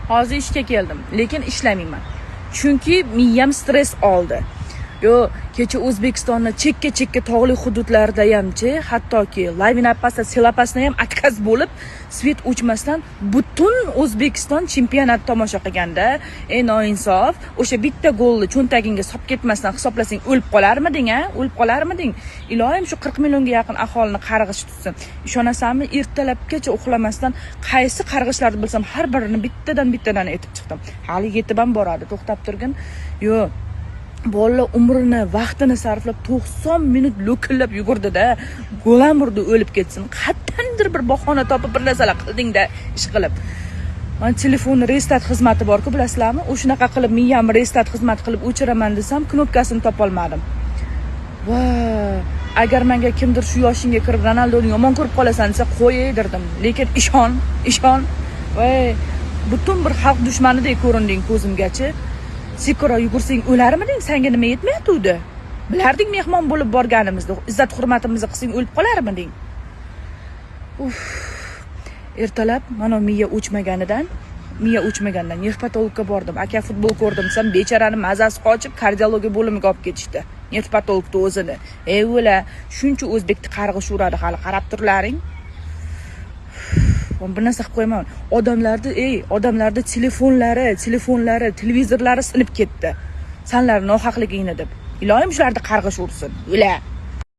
Hozir ishga keldim, lekin ishlamayman. Chunki miyam stress oldi. Yo, kecha O'zbekistonning chekka tog'li hududlarida hamchi, hattoki lavina pasta, selapasda ham atkaz bo'lib, svet o'chmasdan butun O'zbekiston chempionat tomosha qilganda, noinsof, o'sha bitta golni cho'ntagingga solib ketmasdan hisoblasang o'lib qolarmiding, a? O'lib qolarmiding? Ilohim shu 40 millionga yaqin aholini qarg'ish tutsin. Ishonasanmi, ertalabgacha uxlamasdan qaysi qarg'ishlarni bilsam, har birini bittadan aytib chiqdim. Hali yetib ham boradi, to'xtab turgin. Yo, bola umrini, vaqtini sarflab 90 minut lo'killab yugurdi-da, go'lam urdi, o'lib ketsin. Qattandir bir bahona topib bir narsalar qilding-da, ish qilib. Men telefonni restart xizmati bor-ku, bilasizlarmi? O'shunaqa qilib miyam restart xizmat qilib o'chiraman desam, knopkasini topa olmadim. Va, agar menga kimdir shu yoshingga kirib Ronaldoni yomon ko'rib qolasan desa, qo'yay derdim. Lekin ishon. Voy, butun bir xalq dushmanidek ko'rinding ko'zimgacha. Sekora yugursang o'larmiding? Senga nima yetmayapti? Bilarding mehmon bo'lib borganimizni, izzat hurmatimizni qilsang o'lib qolarmiding? Ertalab mana miya o'chmaganidan nervpatologga bordim. Aka futbol ko'rdim desam, bechorani mazasi qochib kardiologiya bo'limiga olib ketishdi. Nervpatologni o'zini. O'la, shuncha o'zbekni qarg'ish uradi, hali qarab turlaring. Bir narsa qilib qo'yman. Odamlarda telefonlari, televizorlari sinib ketdi. Sanlar nohaqligingni deb. Ilohim shularni qarg'ish ursin. O'la.